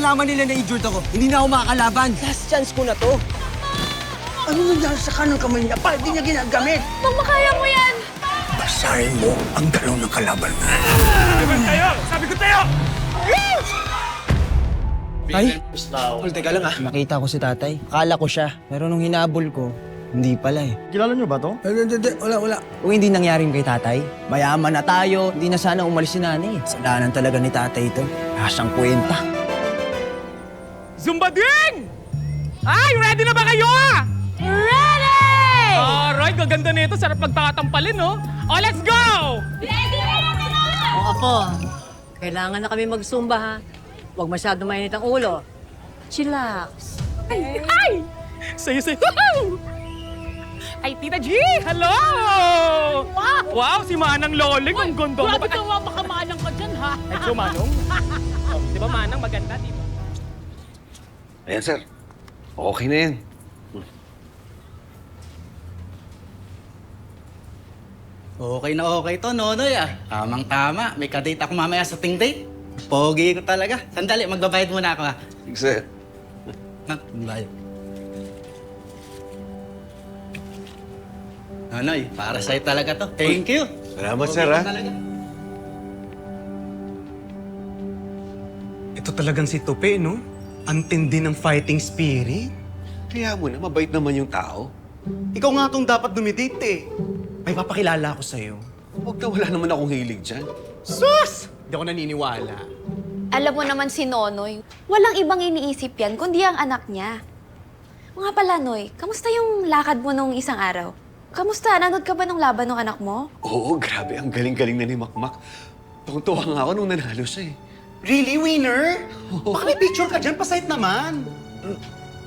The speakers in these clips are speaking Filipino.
nalaman nila na injured ako, hindi na ako makakalaban. Last chance ko na to. Ano nangyari sa kanang kamay niya? Bakit di niya ginagamit? Makaya mo yan! Basahin mo ang dalaw ng kalaban mo. Sabi ko tayo! Tay? Tol, teka lang ah. Nakita ko si tatay. Akala ko siya. Pero nung hinabol ko, hindi pala eh. Kilala niyo ba to? Hindi. Wala. Kung hindi nangyari kay tatay, mayaman na tayo. Hindi na sana umalis si nanay. Sadanan talaga ni tatay ito. Asang kwenta. Zumba din! Ay, ready na ba kayo? Ready! Alright, gaganda nito. Sarap magtakatampalin, no? Oh, let's go! O ako, kailangan na kami mag-zumba ha. Huwag masyado mainit ang ulo. Chillax. Ay! Sayo! Ay, Tita G! Hello! Wow, si Manang Loling. Ang ganda mo. Grabe ka nga, baka maalang ka dyan, ha? Ay, so, Manong? Oh, di ba Manang maganda, di ba? Ayan, sir. Okay na yan. Okay na okay to, Nonoy ah. Tamang-tama. May kadate ako mamaya sa ting date. Pogi ko talaga. Sandali, magbabayad muna ako ha. Sige, sir. Bayad. Nonoy, para sa'yo talaga to. Thank you. Salamat, Pogi sir, ko ha? talaga. Ito talagang si Tupi, no? Ang tindi ng fighting spirit. Kaya mo na, mabait naman yung tao. Ikaw nga tong dapat dumidate eh. May papakilala ako sa'yo. Huwag na, wala naman akong hilig dyan. Sus! Hindi ako naniniwala. Alam mo naman si Nonoy, walang ibang iniisip yan kundi ang anak niya. O nga pala, Noy, kamusta yung lakad mo nung isang araw? Kamusta? Nanood ka ba ng laban ng anak mo? Oo, grabe. Ang galing-galing na ni Makmak. Tuwang-tuwa nga ako nung nanalo siya eh. Really, winner? Baka may picture ka dyan, pasayt naman.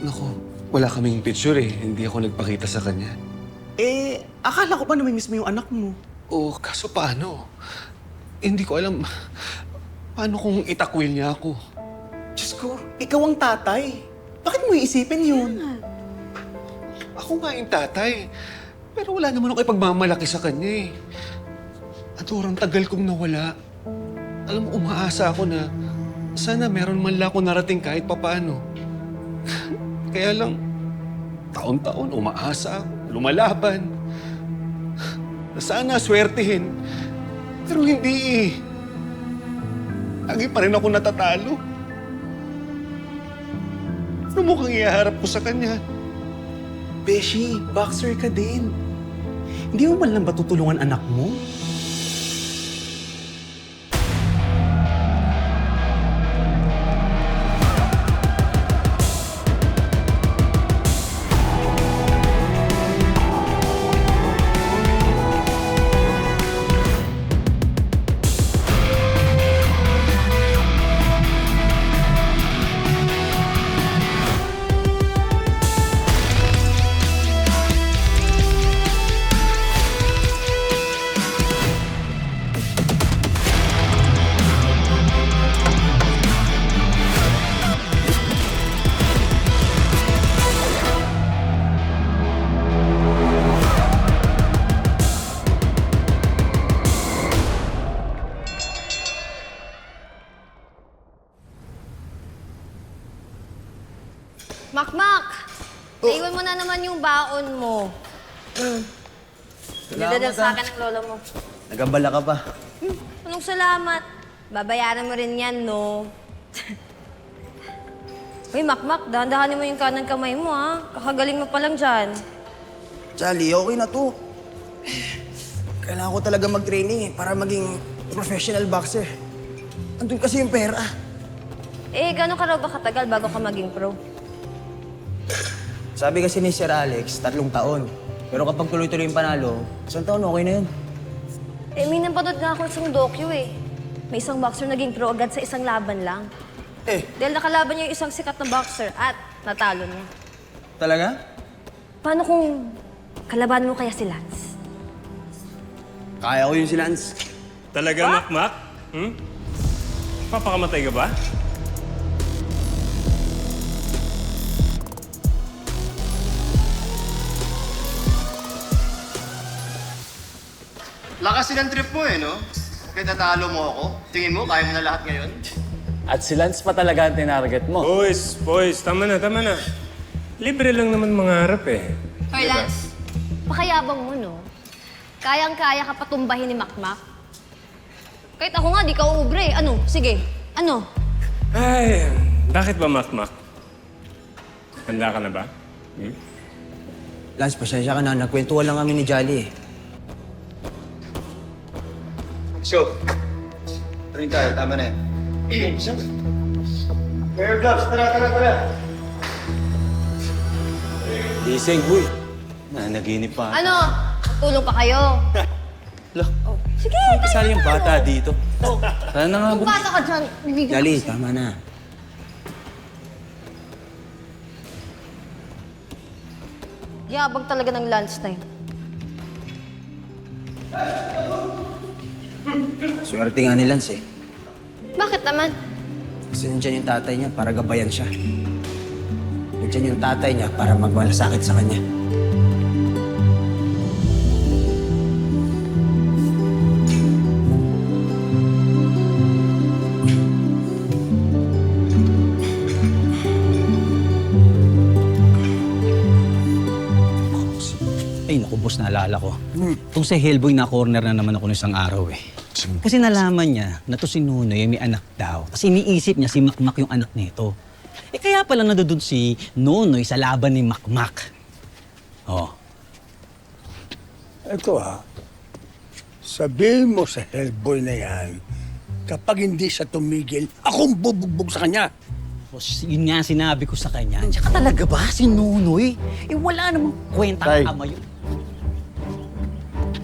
Naku, wala kaming picture eh. Hindi ako nagpakita sa kanya. Eh, akala ko pa namimiss mo yung anak mo. Oo, kaso paano? Hindi ko alam. Paano kung itakwil niya ako? Diyos ko, ikaw ang tatay. Bakit mo iisipin yun? Ako nga yung tatay. Pero wala naman ako ipagmamalaki sa kanya eh. Adorang tagal kong nawala. Alam mo, umaasa ako na sana meron man lang ako narating kahit papaano. Kaya lang, taon-taon umaasa ako, lumalaban. Sana swertihin. Pero hindi eh. Lagi pa rin ako natatalo. Ano mukhang iharap ko sa kanya? Beshi, boxer ka din. Hindi mo man lang ba tutulungan anak mo? Makmak! Naiwan mo na naman yung baon mo. Dinadala sa akin ng lola mo. Nagabala ka pa. Anong salamat? Babayaran mo rin yan, no? Uy, Makmak, dahan-dahanin mo yung kanang kamay mo, ha? Kakagaling mo pa lang dyan. Charlie, okay na to. Kailangan ko talaga mag-training para maging professional boxer. Andun kasi yung pera. Eh, gano'n ka raw ba katagal bago ka maging pro? Sabi kasi ni Sir Alex, 3 taon. Pero kapag tuloy-tuloy yung panalo, 1 taon okay na yun. Eh, may napanood nga ako isang docu eh. May isang boxer naging pro agad sa isang laban lang. Eh, Dahil nakalaban niya yung isang sikat na boxer at natalo niya. talaga? Paano kung kalaban mo kaya si Lance? Kaya ko yun si Lance. Talaga, Makmak? Papakamatay ka ba? Lakas din ang trip mo eh, no? Kaya tatalo mo ako. Tingin mo, kaya mo na lahat ngayon? At si Lance pa talaga ang tinarget mo. Boys, tama na. Libre lang naman mangarap eh. Hoy, Lance, pakayabang mo, no? Kayang-kaya ka patumbahin ni Makmak. Kahit ako nga, di ka uubre. Ano? Sige, ano? Ay, bakit ba Makmak? Handa ka na ba? Lance, pasensya ka na. Nagkwentuhan lang kami ni Jolly eh. So, rin tayo. Tama na yan. Pair of gloves. Tara. Gising, boy. Naginip pa. Ano? Tulong pa kayo? Oh, Sige, kasali yung bata dito. Sana na nga, boy. bata ka dyan. Bibigyan Jolly, ko. tama na. Yabang talaga ng Lance na yun. Swerte nga ni Lance eh. Bakit naman? Kasi nandiyan yung tatay niya para gabayan siya. Nandiyan yung tatay niya para magmalasakit sa kanya. Ay, naku, boss, naalala ko. Itong si Hellboy na corner na naman ako ng isang araw eh. Kasi nalaman niya na to si Nunoy may anak daw. Kasi iniisip niya si Makmak yung anak nito. Eh kaya pala nandoon si Nunoy sa laban ni Makmak. Oh. Ito sabihin mo sa Hellboy na yan, kapag hindi siya tumigil, akong bubugbog sa kanya. Boss, yun nga sinabi ko sa kanya. Tsaka talaga ba si Nunoy? Eh wala namang kwenta Tay. ng ama yun.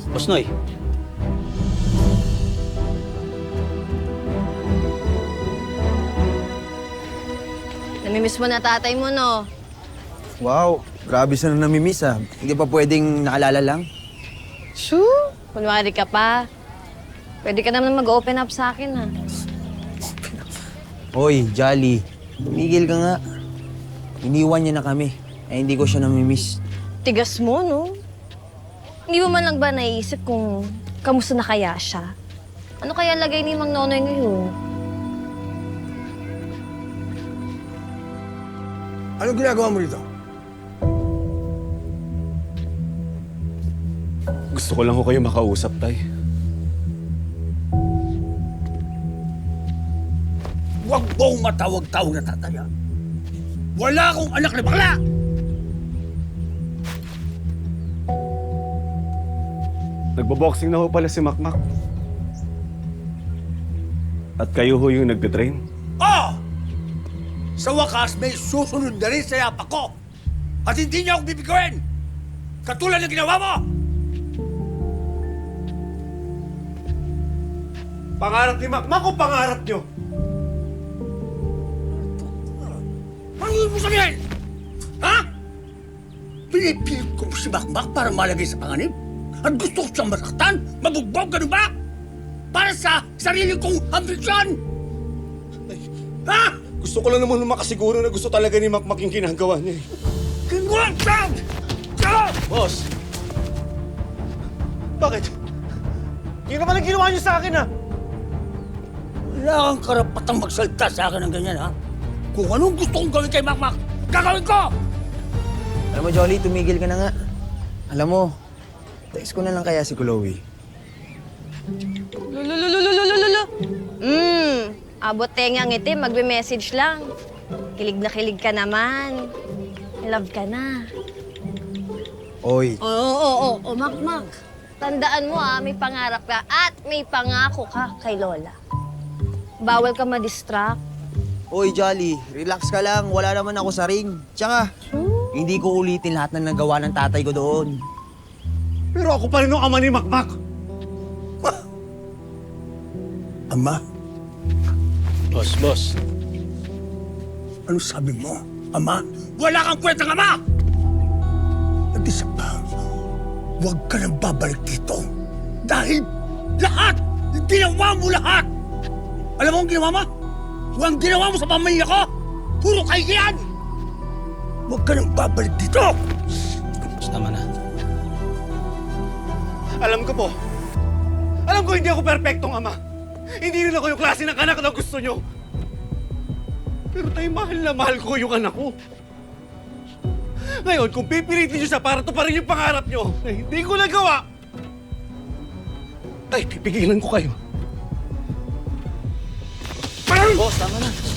Boss Noy. Namimiss mo na tatay mo, no? Wow, grabe sa na namimiss ah. Hindi pa pwedeng nakalala lang? Sure. Kunwari ka pa. Pwede ka naman mag-open up sa akin, ha? Hoy, Jolly. Tumigil ka nga. Iniwan niya na kami. Eh, hindi ko siya namimiss. Tigas mo, no? Hindi mo man lang ba naisip kung kamusta na kaya siya? Ano kaya lagay ni Mang Nonoy ngayon? Anong ginagawa mo dito? Gusto ko lang ko kayo makausap, Tay. Huwag mong matawag-tawag na tatay, ha? Wala akong anak na bakla! Nagbo-boxing na ho pala si Makmak. At kayo ho yung nagtitrain? Oh! Sa wakas, may susunod na rin sa yapak ko. At hindi niya ako bibigawin! Katulad ng ginawa mo! Pangarap ni Makmak o pangarap nyo? Ano mo sabihin? Ha? Pinipilit ko si Makmak para malagay sa panganib? At gusto ko siyang masaktan? Mabugbog, ganun ba? Para sa sarili kong ambisyon! Ha? Gusto ko lang naman makasiguro na gusto talaga ni Makmak yung ginagawa niya. Kinuha siya! Boss! Bakit? Yun naman ang ginawa niyo sa akin, ha? Wala kang karapatang magsalita sa akin ng ganyan, ha? Kung anong gusto kong gawin kay Makmak, gagawin ko! Alam mo, Jolly, tumigil ka na nga. Alam mo, text ko na lang kaya si Chloe. Lulululululululu. Abot tenga ngiti, magbe-message lang. Kilig na kilig ka naman. In love ka na. Oy, Oo, Makmak. Tandaan mo may pangarap ka at may pangako ka kay Lola. Bawal ka ma-distract. Oy, Jolly, relax ka lang. Wala naman ako sa ring. Tsaka, hindi ko ulitin lahat ng nagawa ng tatay ko doon. Pero ako pa rin ang ama ni Makmak. Ama, Boss. ano sabi mo? Ama, wala kang kwentang ama! At isa pa, huwag ka nang babalik dito. Dahil lahat, ginawa mo lahat! Alam mo ang ginawa mo? Ang ginawa mo sa pamilya ko, puro kaigihan! Huwag ka nang babalik dito! Boss, tama na. Alam ko po. Alam ko hindi ako perpektong ama. Hindi rin ako yung klase ng anak na gusto nyo. Pero tayo, mahal na mahal ko yung anak ko. Ngayon, kung pipilitin nyo siya para tuparin yung pangarap nyo, na hindi ko nagawa, tay, pipigilan ko kayo. Boss, tama na.